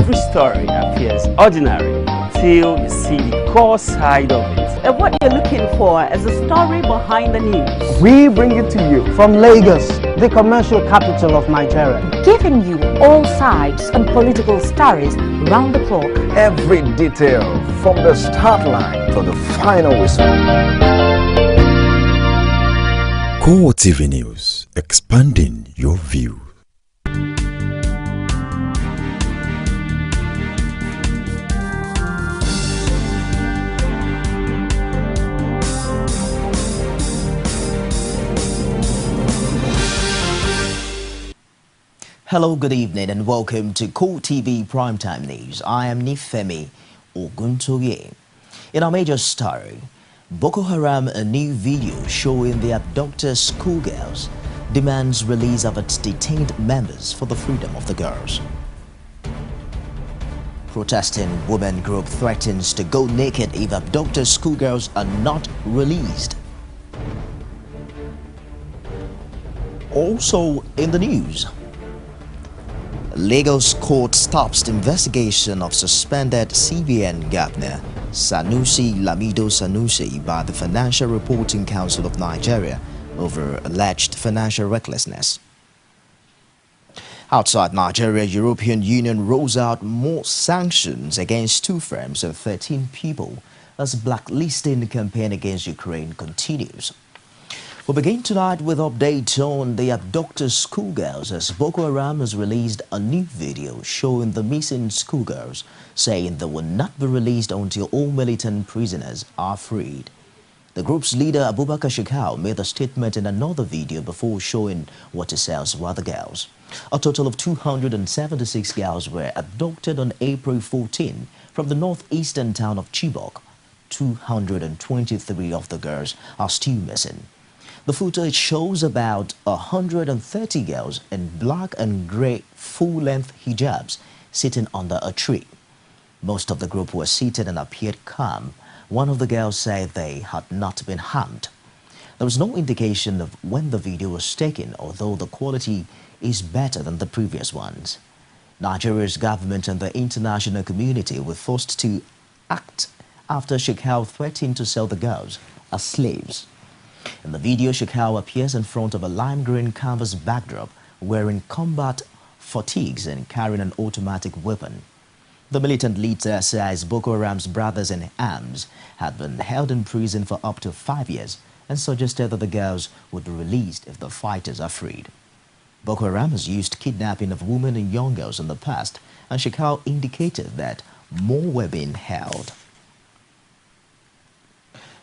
Every story appears ordinary till you see the core side of it. And what you're looking for is the story behind the news. We bring it to you from Lagos, the commercial capital of Nigeria, giving you all sides and political stories round the clock. Every detail from the start line to the final whistle. Core TV News, expanding your view. Hello, good evening and welcome to Core TV Primetime News. I am Nifemi Oguntoye. In our major story, Boko Haram, a new video showing the abducted schoolgirls, demands release of its detained members for the freedom of the girls. Protesting women group threatens to go naked if abducted schoolgirls are not released. Also in the news, Lagos court stops the investigation of suspended CBN governor Sanusi Lamido Sanusi by the Financial Reporting Council of Nigeria over alleged financial recklessness. Outside Nigeria, European Union rolls out more sanctions against 2 firms and 13 people as blacklisting campaign against Ukraine continues. We'll begin tonight with updates on the abducted schoolgirls as Boko Haram has released a new video showing the missing schoolgirls, saying they will not be released until all militant prisoners are freed. The group's leader Abubakar Shekau made a statement in another video before showing what he says were the girls. A total of 276 girls were abducted on April 14 from the northeastern town of Chibok. 223 of the girls are still missing. The footage shows about 130 girls in black and grey full-length hijabs sitting under a tree. Most of the group were seated and appeared calm. One of the girls said they had not been harmed. There was no indication of when the video was taken, although the quality is better than the previous ones. Nigeria's government and the international community were forced to act after Shekau threatened to sell the girls as slaves. In the video, Shekau appears in front of a lime green canvas backdrop wearing combat fatigues and carrying an automatic weapon. The militant leader says Boko Haram's brothers in arms had been held in prison for up to 5 years and suggested that the girls would be released if the fighters are freed. Boko Haram has used kidnapping of women and young girls in the past, and Shekau indicated that more were being held.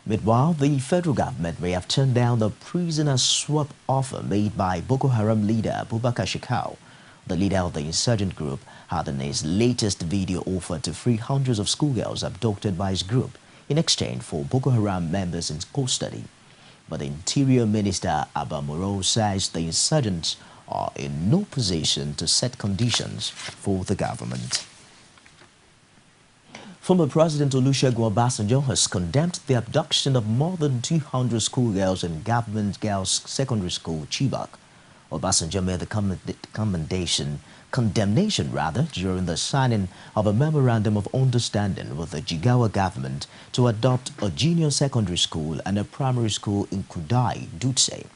Meanwhile, the federal government may have turned down the prisoner swap offer made by Boko Haram leader Abubakar Shekau. The leader of the insurgent group had in his latest video offered to free hundreds of schoolgirls abducted by his group in exchange for Boko Haram members in custody. But the Interior Minister Abba Moro says the insurgents are in no position to set conditions for the government. Former President Olusegun Obasanjo has condemned the abduction of more than 200 schoolgirls in Government Girls Secondary School, Chibok. Obasanjo made the condemnation during the signing of a memorandum of understanding with the Jigawa government to adopt a junior secondary school and a primary school in Kudai, Dutse.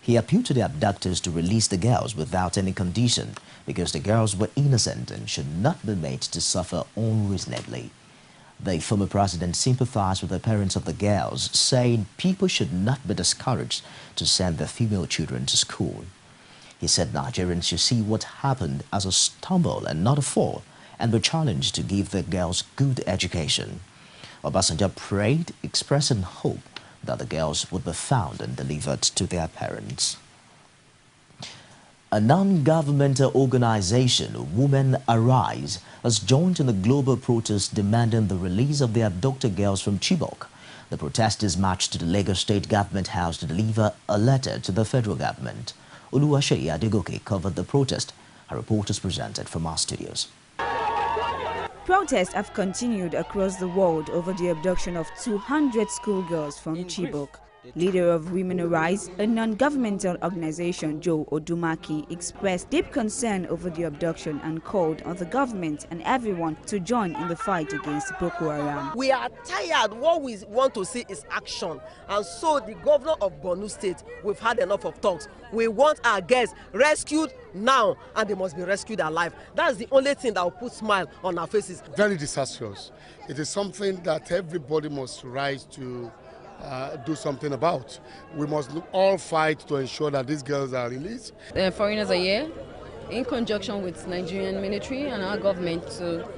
He appealed to the abductors to release the girls without any condition because the girls were innocent and should not be made to suffer unreasonably. The former president sympathized with the parents of the girls, saying people should not be discouraged to send their female children to school. He said Nigerians should see what happened as a stumble and not a fall, and be challenged to give their girls good education. Obasanjo prayed, expressing hope that the girls would be found and delivered to their parents. A non-governmental organization, Women Arise, has joined in the global protest demanding the release of the abducted girls from Chibok. The protesters marched to the Lagos State Government House to deliver a letter to the federal government. Oluwaseyi Adegoke covered the protest. Our report is presented from our studios. Protests have continued across the world over the abduction of 200 schoolgirls from Chibok. Leader of Women Arise, a non-governmental organization, Joe Odumaki, expressed deep concern over the abduction and called on the government and everyone to join in the fight against Boko Haram. We are tired. What we want to see is action. And so the governor of Borno State, we've had enough of talks. We want our girls rescued now, and they must be rescued alive. That's the only thing that will put smile on our faces. Very disastrous. It is something that everybody must rise to do something about. We must all fight to ensure that these girls are released. Foreigners are here in conjunction with Nigerian military and our government to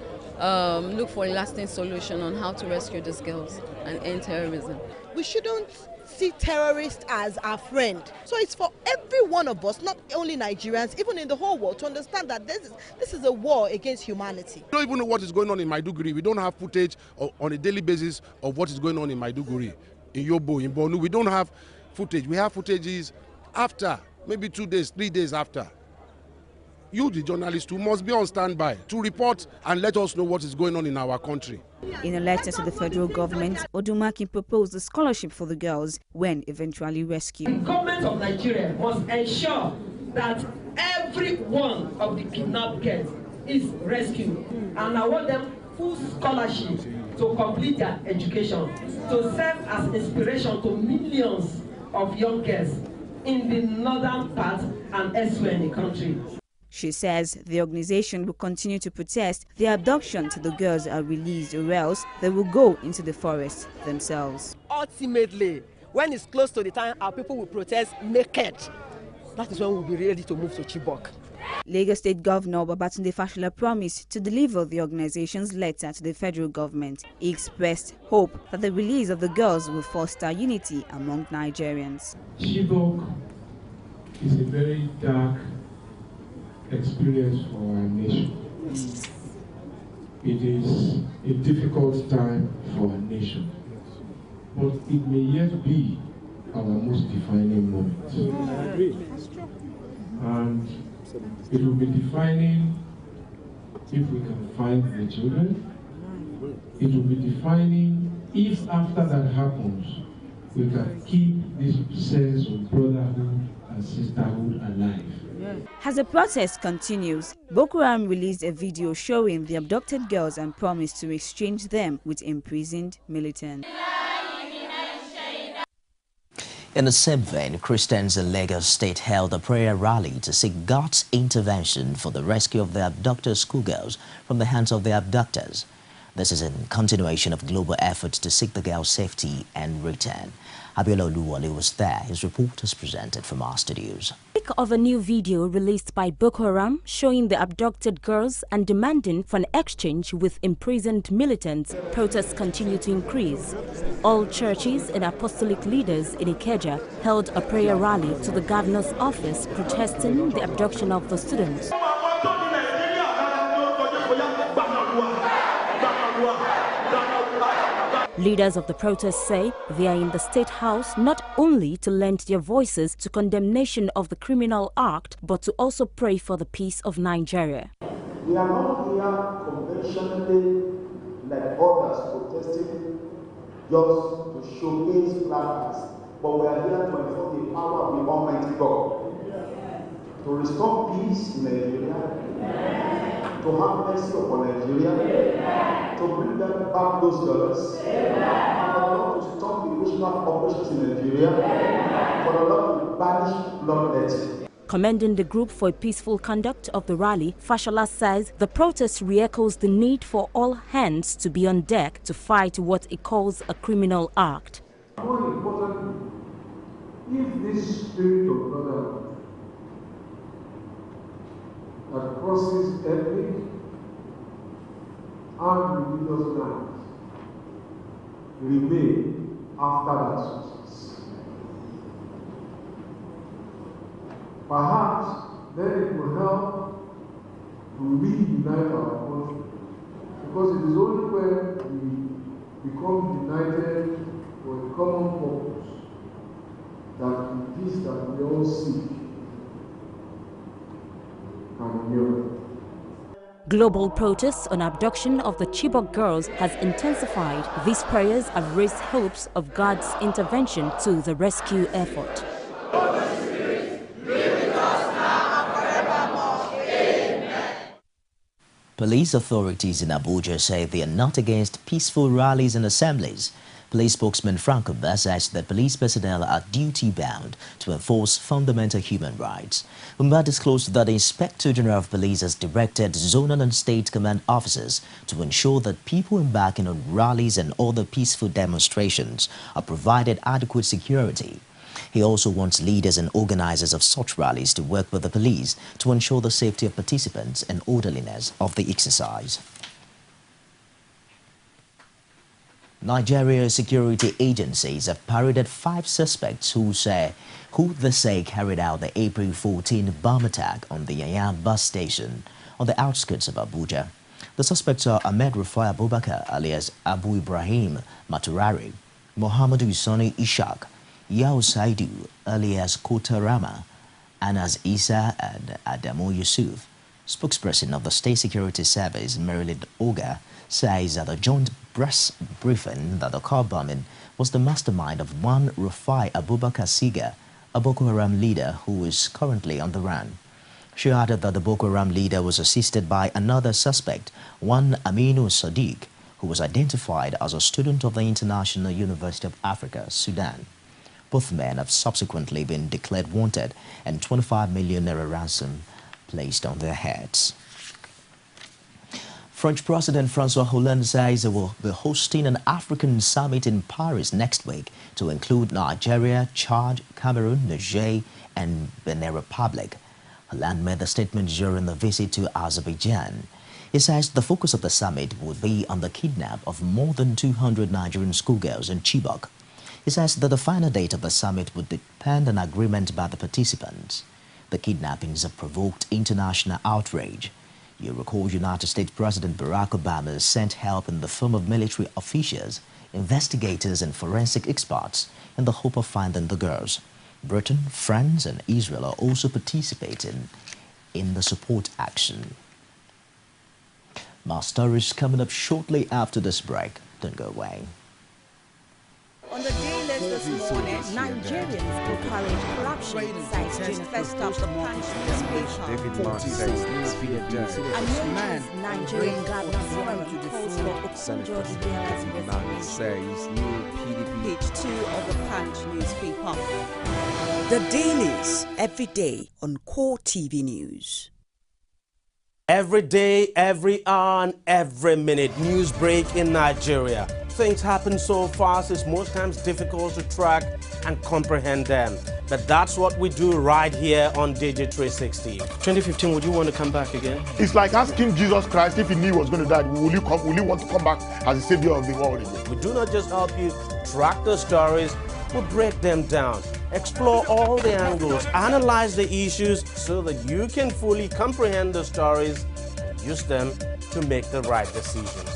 look for a lasting solution on how to rescue these girls and end terrorism. We shouldn't see terrorists as our friend. So it's for every one of us, not only Nigerians, even in the whole world, to understand that this is a war against humanity. We don't even know what is going on in Maiduguri. We don't have footage on a daily basis of what is going on in Maiduguri, in Yobo, in Borno. We don't have footage. We have footages after, maybe 2 days, 3 days after. You, the journalists, who must be on standby to report and let us know what is going on in our country. In a letter to the federal government, Odumaki proposed a scholarship for the girls when eventually rescued. The government of Nigeria must ensure that every one of the kidnapped girls is rescued and award them full scholarship to complete their education, to serve as inspiration to millions of young girls in the northern part and elsewhere in the country. She says the organization will continue to protest the abduction till the girls are released, or else they will go into the forest themselves. Ultimately, when it's close to the time our people will protest naked, that is when we'll be ready to move to Chibok. Lagos State Governor Babatunde Fashola promised to deliver the organization's letter to the federal government. He expressed hope that the release of the girls will foster unity among Nigerians. Chibok is a very dark experience for our nation. It is a difficult time for our nation, but it may yet be our most defining moment. And it will be defining if we can find the children. It will be defining if after that happens, we can keep this sense of brotherhood and sisterhood alive. As the protest continues, Boko Haram released a video showing the abducted girls and promised to exchange them with imprisoned militants. In the same vein, Christians in Lagos State held a prayer rally to seek God's intervention for the rescue of the abducted schoolgirls from the hands of their abductors. This is in continuation of global efforts to seek the girls' safety and return. Abiola Oluwole was there. His report is presented from our studios. Of a new video released by Boko Haram showing the abducted girls and demanding for an exchange with imprisoned militants, protests continue to increase. All churches and apostolic leaders in Ikeja held a prayer rally to the governor's office protesting the abduction of the students. Leaders of the protest say they are in the State House not only to lend their voices to condemnation of the criminal act, but to also pray for the peace of Nigeria. We are not here conventionally like others protesting just to showcase placards, but we are here to enforce the power of the Almighty God, to restore peace in Nigeria, to have mercy upon Nigeria, to bring them back those girls, and for the Lord to stop the witchcraft operations in Nigeria, for the Lord to banish bloodletting. Commending the group for a peaceful conduct of the rally, Fashola says the protest re-echoes the need for all hands to be on deck to fight what he calls a criminal act. More importantly, if this spirit of brotherhood that crosses ethnic and religious lines remain after that success, perhaps then it will help to reunite our country, because it is only when we become united for a common purpose that the peace that we all seek can endure. Global protests on abduction of the Chibok girls has intensified. These prayers have raised hopes of God's intervention to the rescue effort. Police authorities in Abuja say they are not against peaceful rallies and assemblies. Police spokesman Frank Uba says that police personnel are duty-bound to enforce fundamental human rights. Uba disclosed that the Inspector General of Police has directed zonal and state command officers to ensure that people embarking on rallies and other peaceful demonstrations are provided adequate security. He also wants leaders and organizers of such rallies to work with the police to ensure the safety of participants and orderliness of the exercise. Nigeria security agencies have paraded 5 suspects who they say carried out the April 14 bomb attack on the Yanyam bus station on the outskirts of Abuja. The suspects are Ahmed Rufai Abubakar alias Abu Ibrahim Maturari, Mohamedou Sani Ishaq, Yao Saidu alias Kota Rama, Anas Isa and Adamu Yusuf. Spokesperson of the State Security Service, Maryland Oga, says at a joint press briefing that the car bombing was the mastermind of one Rufai Abubakar Siga, a Boko Haram leader who is currently on the run. She added that the Boko Haram leader was assisted by another suspect, one Aminu Sadiq, who was identified as a student of the International University of Africa, Sudan. Both men have subsequently been declared wanted and 25 million naira ransom placed on their heads. French President François Hollande says he will be hosting an African summit in Paris next week to include Nigeria, Chad, Cameroon, Niger, and Benin Republic. Hollande made the statement during the visit to Azerbaijan. He says the focus of the summit would be on the kidnap of more than 200 Nigerian schoolgirls in Chibok. He says that the final date of the summit would depend on agreement by the participants. The kidnappings have provoked international outrage. You recall United States President Barack Obama sent help in the form of military officials, investigators and forensic experts in the hope of finding the girls. Britain, France and Israel are also participating in the support action. More stories coming up shortly after this break. Don't go away. On the day list this morning, Nigerians encourage corruption, cites June first of the Punch newspaper. Anonymous Nigerian Governors Forum calls for Okonjo Iweala's resignation. Page 2 of the Punch newspaper. The dailies, every day on Core TV News. Every day, every hour, and every minute, news break in Nigeria. Things happen so fast, it's most times difficult to track and comprehend them. But that's what we do right here on Digi360. 2015, would you want to come back again? It's like asking Jesus Christ if he knew he was going to die, will you want to come back as the savior of the world again? We do not just help you track the stories, we break them down, explore all the angles, analyze the issues so that you can fully comprehend the stories and use them to make the right decisions.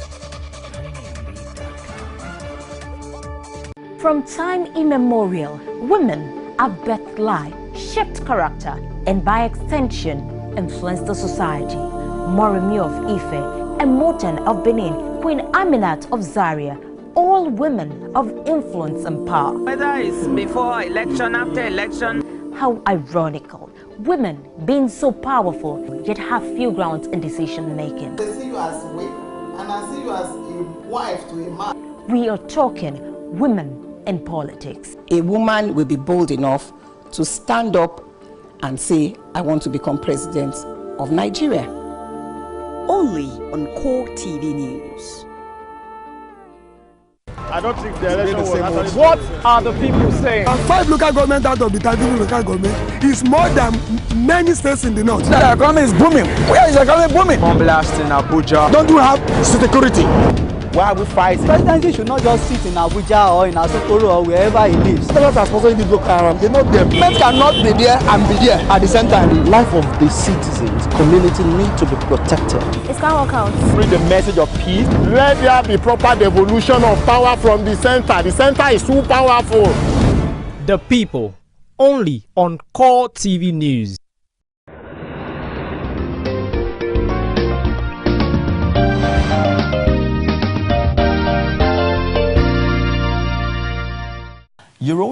From time immemorial, women have birthed life, shaped character, and by extension, influenced the society. Moremi of Ife, Emoten of Benin, Queen Aminat of Zaria, all women of influence and power. Whether it's before election, after election. How ironical, women being so powerful, yet have few grounds in decision making. I see you as a wife, and I see you as a wife to a man. We are talking women in politics. A woman will be bold enough to stand up and say, I want to become president of Nigeria. Only on Core TV News. I don't think the election was actually... What are the people saying? 5 local governments out of the 30 local government is more than many states in the north. The economy is booming. Where is the economy booming? Bomb blast in Abuja. Don't you have security? Why are we fighting? Presidency should not just sit in Abuja or in Asokoro or wherever he lives. They're not sponsoring this Boko Haram. They're not them. Men cannot be there and be there at the same time. The life of the citizens, community need to be protected. It can't work out. Bring the message of peace. Let there be proper devolution of power from the center. The center is too powerful. The people, only on Core TV News.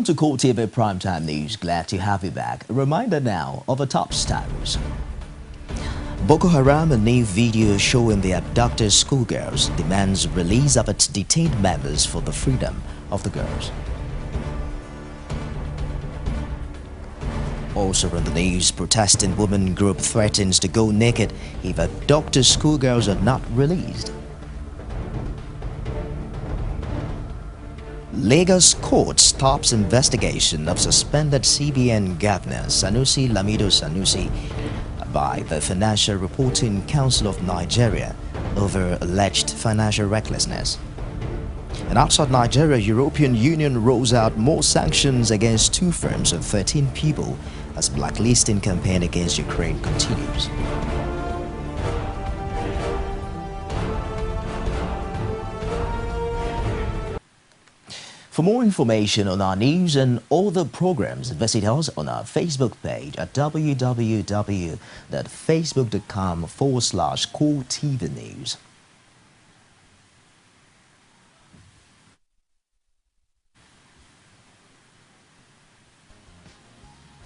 Welcome to Core TV Primetime News. Glad to have you back. A reminder now of the top stories. Boko Haram, a new video showing the abducted schoolgirls, demands release of its detained members for the freedom of the girls. Also in the news, protesting women group threatens to go naked if abducted schoolgirls are not released. Lagos court stops investigation of suspended CBN Governor Sanusi Lamido Sanusi by the Financial Reporting Council of Nigeria over alleged financial recklessness. And outside Nigeria, European Union rolls out more sanctions against 2 firms and 13 people as blacklisting campaign against Ukraine continues. For more information on our news and all the programs, visit us on our Facebook page at www.facebook.com/CoreTVNews.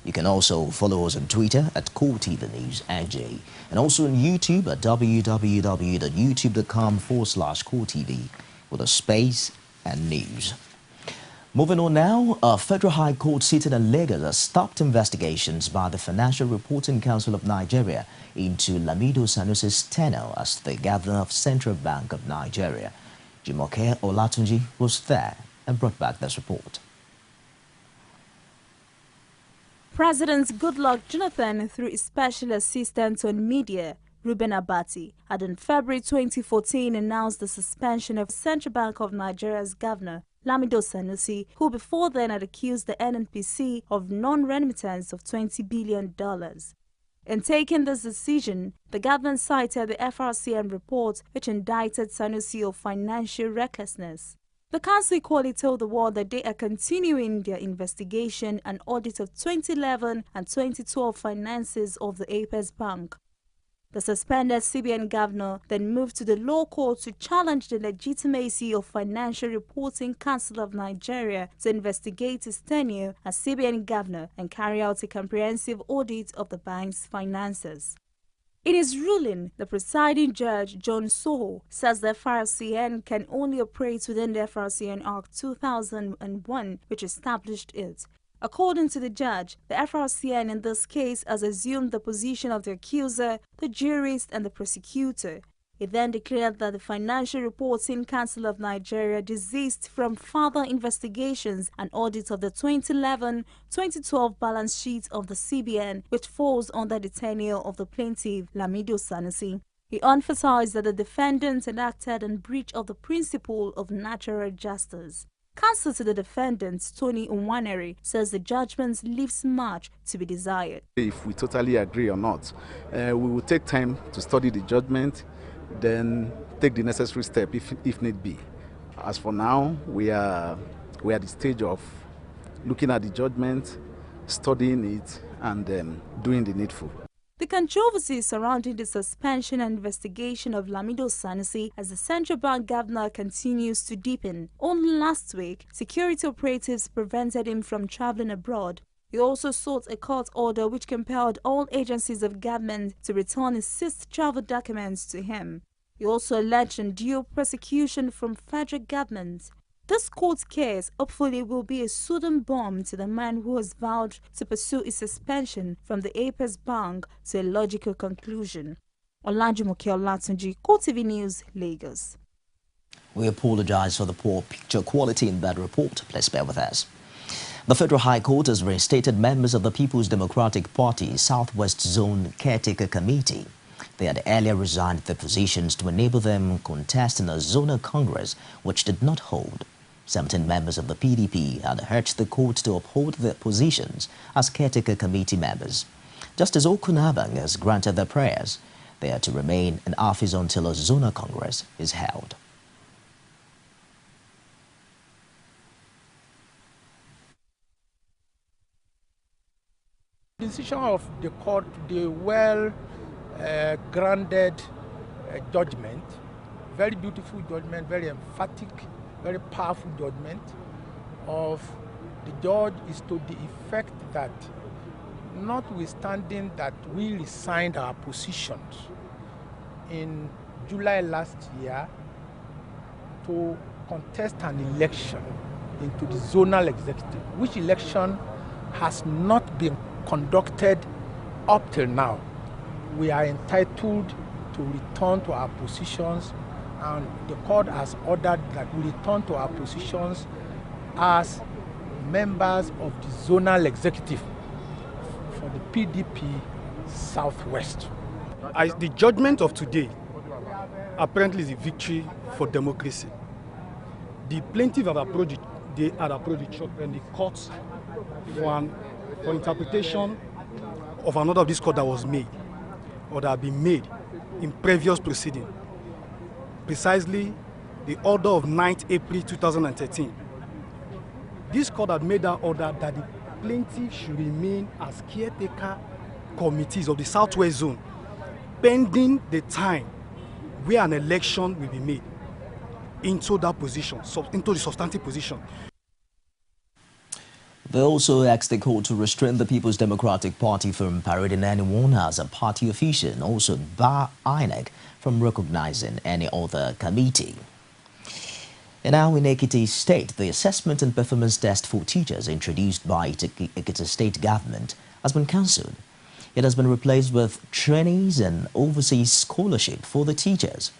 You can also follow us on Twitter at CoreTVNewsNJ and also on YouTube at www.youtube.com/CoreTV with a space and news. Moving on now, a Federal High Court sitting in Lagos has stopped investigations by the Financial Reporting Council of Nigeria into Lamido Sanusi's tenure as the Governor of Central Bank of Nigeria. Jumoke Olatunji was there and brought back this report. President Goodluck Jonathan, through his special assistant on media, Reuben Abati, had in February 2014 announced the suspension of Central Bank of Nigeria's governor, Lamido Sanusi, who before then had accused the NNPC of non-remittance of $20 billion. In taking this decision, the government cited the FRCN report which indicted Sanusi of financial recklessness. The council equally told the world that they are continuing their investigation and audit of 2011 and 2012 finances of the Apex Bank. The suspended CBN governor then moved to the law court to challenge the legitimacy of Financial Reporting Council of Nigeria to investigate his tenure as CBN governor and carry out a comprehensive audit of the bank's finances. In his ruling, the presiding judge, John Soho, says the FRCN can only operate within the FRCN Act 2001, which established it. According to the judge, the FRCN in this case has assumed the position of the accuser, the jurist, and the prosecutor. He then declared that the Financial Reporting Council of Nigeria desist from further investigations and audit of the 2011-2012 balance sheet of the CBN, which falls under the tenure of the plaintiff, Lamido Sanusi. He emphasized that the defendant had acted in breach of the principle of natural justice. Counsel to the defendant, Tony Nwaneri, says the judgment leaves much to be desired. If we totally agree or not, we will take time to study the judgment, then take the necessary step if need be. As for now, we are at the stage of looking at the judgment, studying it, and doing the needful. The controversy surrounding the suspension and investigation of Lamido Sanusi as the central bank governor continues to deepen. Only last week, security operatives prevented him from traveling abroad. He also sought a court order which compelled all agencies of government to return his seized travel documents to him. He also alleged undue persecution from federal government. This court case hopefully will be a sudden bomb to the man who has vowed to pursue his suspension from the Apex Bank to a logical conclusion. Olajumoke Olatunji, Core TV News, Lagos. We apologize for the poor picture quality in that report. Please bear with us. The Federal High Court has reinstated members of the People's Democratic Party Southwest Zone Caretaker Committee. They had earlier resigned their positions to enable them contest in a zonal congress which did not hold. 17 members of the PDP had urged the court to uphold their positions as caretaker committee members. Justice Okunabang has granted their prayers. They are to remain in office until a zonal congress is held. The decision of the court, the well-grounded judgment, very beautiful judgment, very emphatic, very powerful judgment of The judge is to the effect that, notwithstanding that we resigned our positions in July last year to contest an election into the zonal executive, which election has not been conducted up till now, we are entitled to return to our positions, and the court has ordered that we return to our positions as members of the zonal executive for the PDP Southwest. The judgment of today apparently is a victory for democracy. The plaintiff have approached the court for interpretation of another of this court that was made or that had been made in previous proceeding. Precisely the order of 9th April 2013. This court had made that order that the plaintiff should remain as caretaker committees of the Southwest Zone pending the time where an election will be made into that position, into the substantive position. They also asked the court to restrain the People's Democratic Party from parading anyone as a party official and also bar INEC from recognizing any other committee. And now in Ekiti State, the assessment and performance test for teachers introduced by Ekiti State government has been cancelled. It has been replaced with trainees and overseas scholarship for the teachers.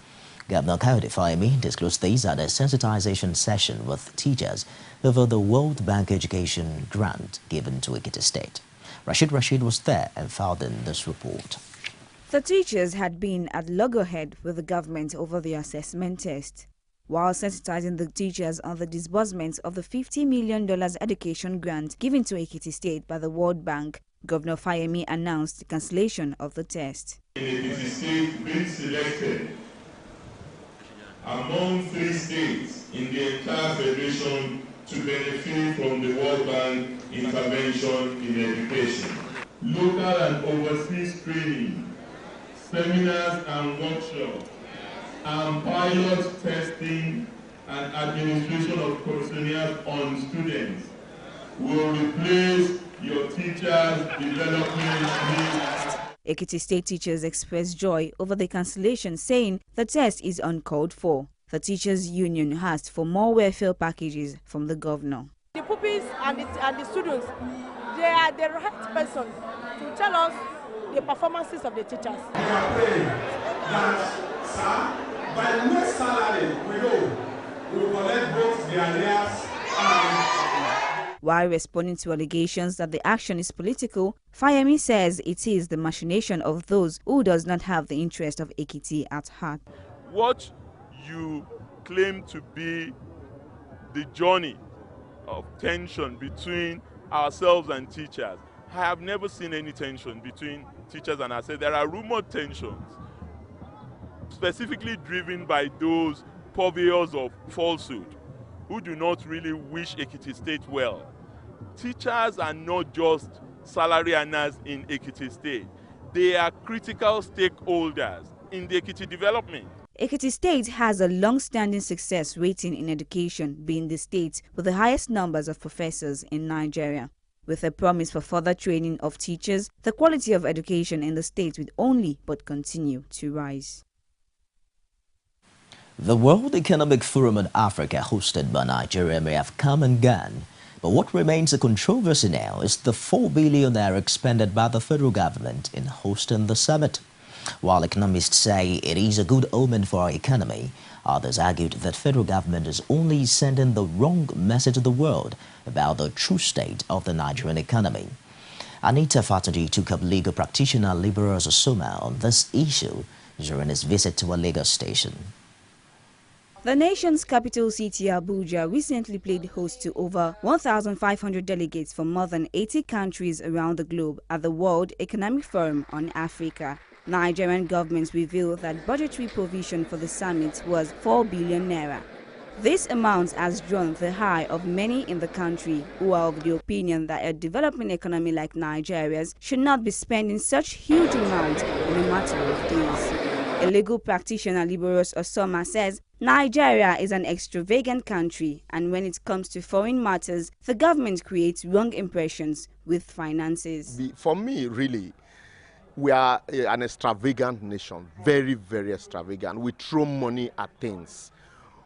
Governor Kayode Fayemi disclosed these at a sensitization session with teachers over the World Bank education grant given to Ekiti State. Rashid was there and filed in this report. The teachers had been at loggerhead with the government over the assessment test. While sensitizing the teachers on the disbursement of the $50 million education grant given to Ekiti State by the World Bank, Governor Fayemi announced the cancellation of the test. Ekiti State been selected among 3 states in the entire federation to benefit from the World Bank intervention in education. Local and overseas training, seminars and workshops, and pilot testing and administration of questionnaires on students will replace your teachers' development needs. Ekiti State teachers expressed joy over the cancellation, saying the test is uncalled for. The teachers' union asked for more welfare packages from the governor. The pupils and the students, they are the right person to tell us the performances of the teachers. We are praying that, sir, by the next salary, we know we will collect both the arrears and... While responding to allegations that the action is political, Fayemi says it is the machination of those who does not have the interest of Ekiti at heart. What you claim to be the journey of tension between ourselves and teachers, I have never seen any tension between teachers and ourselves. There are rumored tensions, specifically driven by those purveyors of falsehood who do not really wish Ekiti State well. Teachers are not just salary earners in Ekiti State. They are critical stakeholders in the Ekiti development. Ekiti State has a long-standing success rating in education, being the state with the highest numbers of professors in Nigeria. With a promise for further training of teachers, the quality of education in the state will only but continue to rise. The World Economic Forum in Africa hosted by Nigeria may have come and gone, but what remains a controversy now is the $4 billion expended by the federal government in hosting the summit. While economists say it is a good omen for our economy, others argued that federal government is only sending the wrong message to the world about the true state of the Nigerian economy. Anita Fataji took up legal practitioner Liberals Osoma on this issue during his visit to a Lagos station. The nation's capital city, Abuja, recently played host to over 1,500 delegates from more than 80 countries around the globe at the World Economic Forum on Africa. Nigerian government revealed that budgetary provision for the summit was 4 billion naira. This amount has drawn the ire of many in the country who are of the opinion that a developing economy like Nigeria's should not be spending such huge amounts in a matter of days. A legal practitioner, Liberos Osoma, says Nigeria is an extravagant country, and when it comes to foreign matters, the government creates wrong impressions with finances. For me, really, we are an extravagant nation, very, very extravagant. We throw money at things.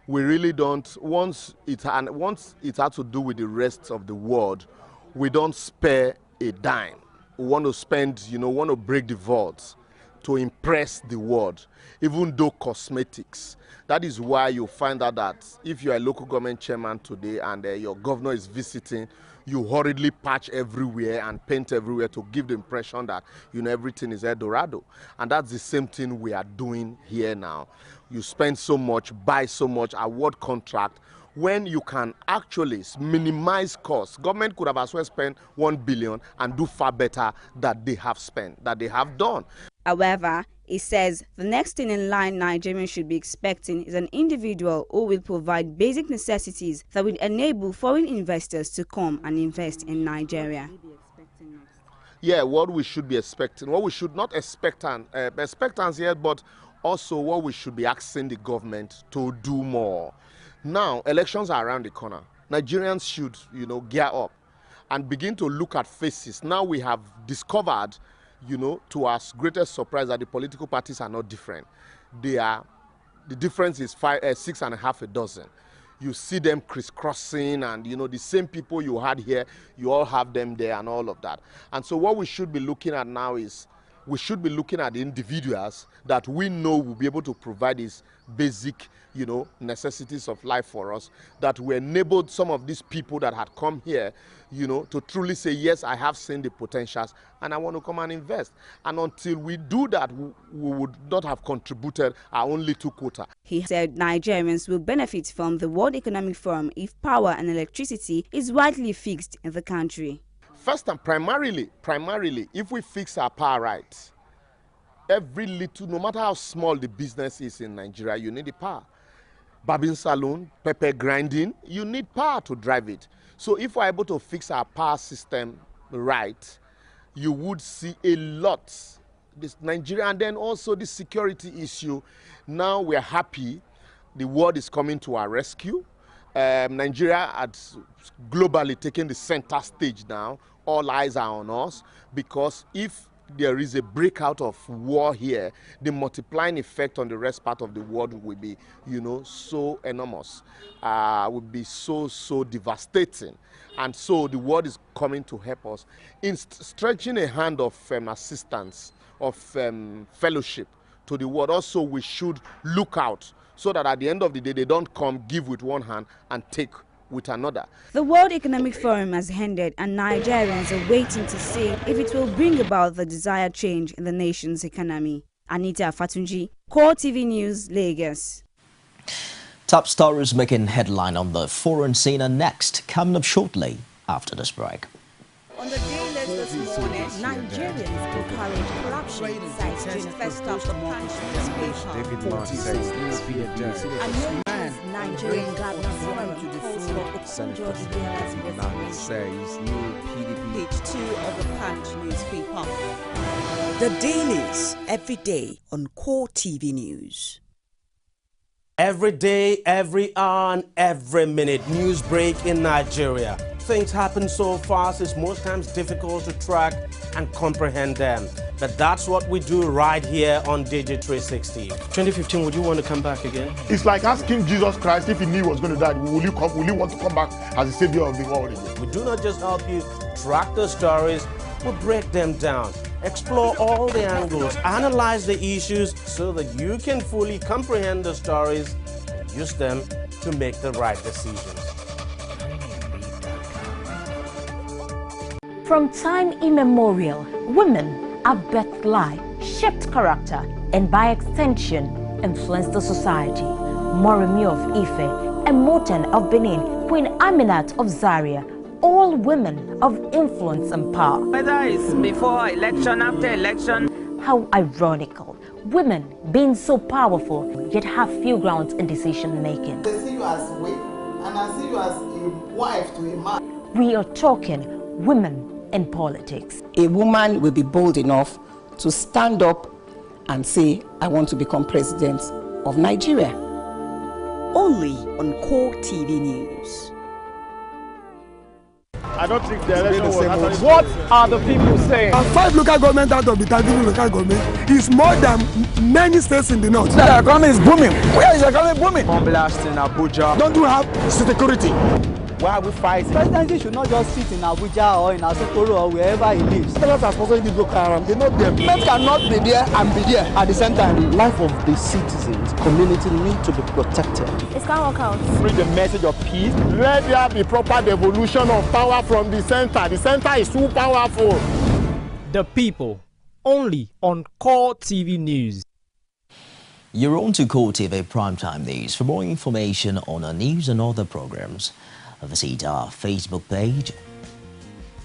We really don't, once it had to do with the rest of the world, we don't spare a dime. We want to spend, want to break the vaults to impress the world, even though cosmetics. That is why you find out that if you are a local government chairman today and your governor is visiting, you hurriedly patch everywhere and paint everywhere to give the impression that, everything is Eldorado. And that's the same thing we are doing here now. You spend so much, buy so much, award contract, when you can actually minimize costs. Government could have as well spent 1 billion and do far better that they have spent, that they have done. However, he says the next thing in line Nigerians should be expecting is an individual who will provide basic necessities that will enable foreign investors to come and invest in Nigeria. Yeah, what we should be expecting, what we should not expect yet, but also what we should be asking the government to do more. Now, elections are around the corner. Nigerians should, gear up and begin to look at faces. Now we have discovered, to our greatest surprise, that the political parties are not different. The difference is 6.5 a dozen. You see them crisscrossing, and the same people you had here, you all have them there and all of that. And so what we should be looking at now is, we should be looking at the individuals that we know will be able to provide these basic, necessities of life for us, that we enabled some of these people that had come here, to truly say, yes, I have seen the potentials and I want to come and invest. And until we do that, we would not have contributed our own little quota. He said Nigerians will benefit from the World Economic Forum if power and electricity is rightly fixed in the country. First and primarily, if we fix our power right, every little, no matter how small the business is in Nigeria, you need the power. Barbing salon, pepper grinding, you need power to drive it. So if we're able to fix our power system right, you would see a lot. This Nigeria, and then also the security issue. Now we're happy the world is coming to our rescue. Nigeria has globally taken the center stage now. All eyes are on us, because if there is a breakout of war here, the multiplying effect on the rest part of the world will be, so enormous, will be so devastating. And so the world is coming to help us in stretching a hand of assistance, of fellowship to the world. Also, we should look out so that at the end of the day, they don't come, give with one hand and take with another. The World Economic Forum has ended, and Nigerians are waiting to see if it will bring about the desired change in the nation's economy. Anita Fatunji, Core TV News, Lagos. Top stories making headline on the foreign scene are next, coming up shortly after this break. On the day list this morning, Nigerians encourage corruption, cites June first of the Punch newspaper. And Nigerian Governors Forum calls for Obasanjo Ibeala's resignation. Says new PDP. Page 2 of the Punch newspaper. The dailies every day on Core TV News. Every day, every hour, and every minute, news break in Nigeria. Things happen so fast, it's most times difficult to track and comprehend them. But that's what we do right here on Digit 360. 2015, would you want to come back again? It's like asking Jesus Christ, if he knew he was going to die, will you want to come back as the savior of the world again? We do not just help you track the stories, we break them down, explore all the angles, analyze the issues so that you can fully comprehend the stories and use them to make the right decisions. From time immemorial, women have birthed life, shaped character, and by extension, influenced the society. Moremi of Ife, Emoten of Benin, Queen Aminat of Zaria, all women of influence and power. Whether it's before election, after election. How ironical. Women being so powerful, yet have few grounds in decision making. They see you as weak, and I see you as a wife to a man. We are talking women in politics. A woman will be bold enough to stand up and say, I want to become president of Nigeria. Only on Core TV News. I don't think the election was actually... What are the people saying? 5 local governments out of the 30 local government is more than many states in the north. The economy is booming. Where is the economy booming? Bomb blast in Abuja. Don't you have security? Why are we fighting? Presidency should not just sit in Abuja or in Asokoro or wherever he lives. Presidents are sponsoring this Boko Haram. They know them. Men cannot be there and be there at the same time. The life of the citizens, community need to be protected. It can't work out. Bring the message of peace. Let there be proper devolution of power from the center. The center is too powerful. The people, only on Core TV News. You're on to Core TV Primetime News. For more information on our news and other programs, visit our Facebook page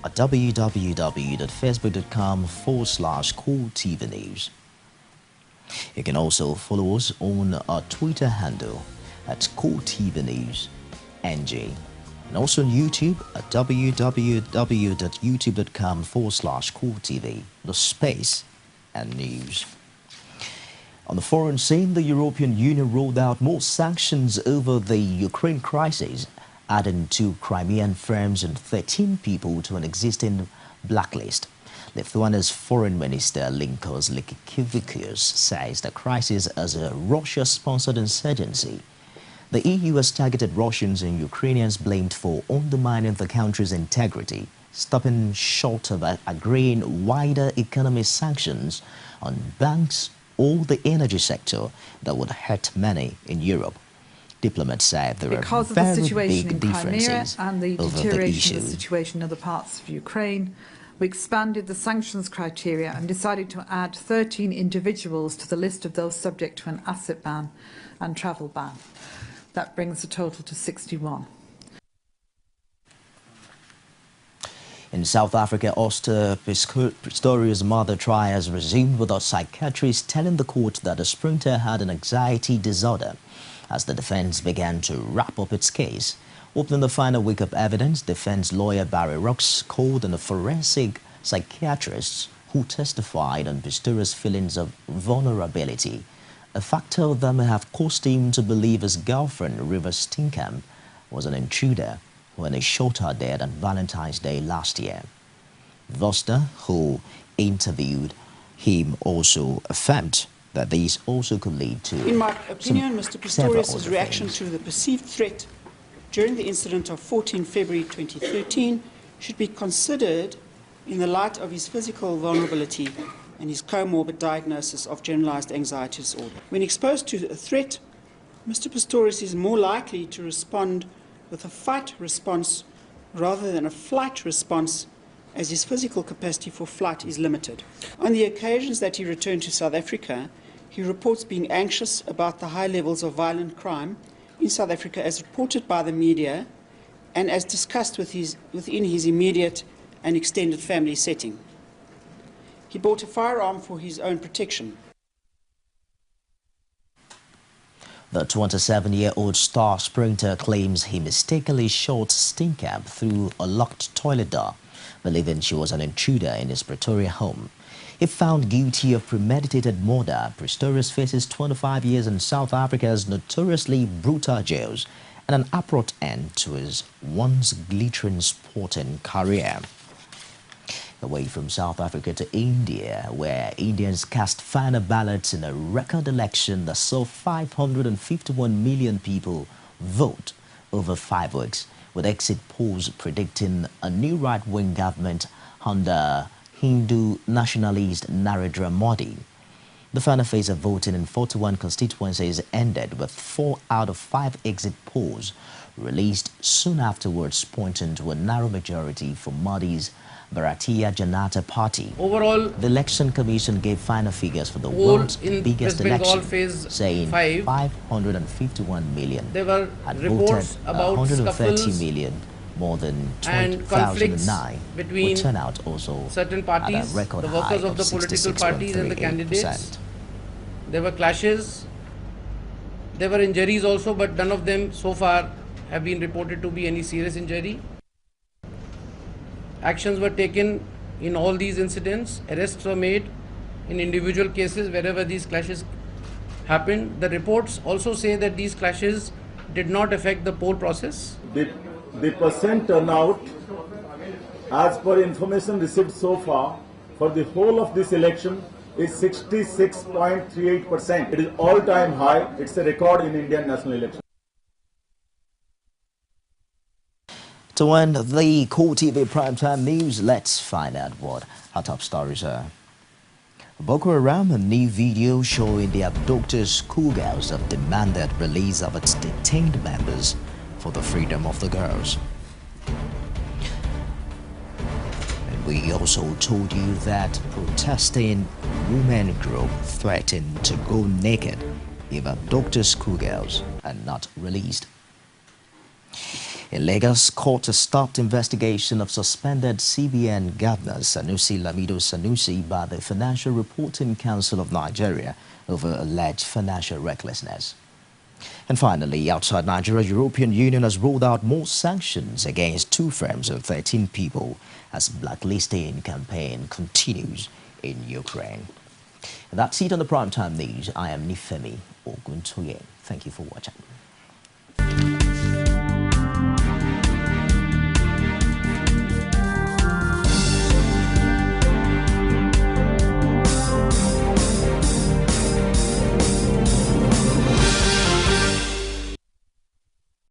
at www.facebook.com/Core TV News. You can also follow us on our Twitter handle at Core TV News NG, and also on YouTube at www.youtube.com/Core TV, the space and news. On the foreign scene, the European Union rolled out more sanctions over the Ukraine crisis, adding 2 Crimean firms and 13 people to an existing blacklist. Lithuania's Foreign Minister Linkos Linkevičius says the crisis is a Russia-sponsored insurgency. The EU has targeted Russians and Ukrainians blamed for undermining the country's integrity, stopping short of agreeing wider economic sanctions on banks or the energy sector that would hurt many in Europe. Diplomats say there are very big differences and the over the deterioration of the issue. situation in other parts of Ukraine. We expanded the sanctions criteria and decided to add 13 individuals to the list of those subject to an asset ban and travel ban. That brings the total to 61. In South Africa, Oscar Pistorius' mother trial has resumed, with a psychiatrist telling the court that the sprinter had an anxiety disorder. As the defense began to wrap up its case, opening the final week of evidence, defense lawyer Barry Rocks called on the forensic psychiatrists who testified on Pistorius' feelings of vulnerability, a factor that may have caused him to believe his girlfriend, River Steenkamp, was an intruder when he shot her dead on Valentine's Day last year. Voster, who interviewed him, also affirmed that these also could lead to... In my opinion, Mr. Pistorius' reaction to the perceived threat during the incident of 14 February 2013 should be considered in the light of his physical vulnerability and his comorbid diagnosis of generalized anxiety disorder. When exposed to a threat, Mr. Pistorius is more likely to respond with a fight response rather than a flight response, as his physical capacity for flight is limited. On the occasions that he returned to South Africa, he reports being anxious about the high levels of violent crime in South Africa as reported by the media and as discussed within his immediate and extended family setting. He bought a firearm for his own protection. The 27-year-old star sprinter claims he mistakenly shot Steenkamp through a locked toilet door, believing she was an intruder in his Pretoria home. If found guilty of premeditated murder, Pistorius faces 25 years in South Africa's notoriously brutal jails and an abrupt end to his once glittering sporting career. Away from South Africa to India, where Indians cast final ballots in a record election that saw 551 million people vote over 5 weeks, with exit polls predicting a new right-wing government under Hindu nationalist Narendra Modi. The final phase of voting in 41 constituencies ended with 4 out of 5 exit polls released soon afterwards, pointing to a narrow majority for Modi's Bharatiya Janata Party. Overall, the Election Commission gave final figures for the world's biggest election, saying 551 million had voted 130 million, more than 2009, with turnout also certain parties, at a record the workers high of the political parties and the candidates. There were clashes, there were injuries also, but none of them so far have been reported to be any serious injury. Actions were taken in all these incidents, arrests were made, in individual cases wherever these clashes happened. The reports also say that these clashes did not affect the poll process. The percent turnout, as per information received so far, for the whole of this election is 66.38%. It is all-time high. It's a record in Indian national election. To end the Core TV Primetime News, let's find out what our top stories are. Boko Haram, a new video showing the abducted schoolgirls have demanded release of its detained members for the freedom of the girls. And we also told you that protesting women group threatened to go naked if abducted schoolgirls are not released. In Lagos, court has stopped investigation of suspended CBN Governor Sanusi Lamido Sanusi by the Financial Reporting Council of Nigeria over alleged financial recklessness. And finally, outside Nigeria, European Union has rolled out more sanctions against 2 firms of 13 people as blacklisting campaign continues in Ukraine. And that's it on the Primetime News. I am Nifemi Oguntoye. Thank you for watching.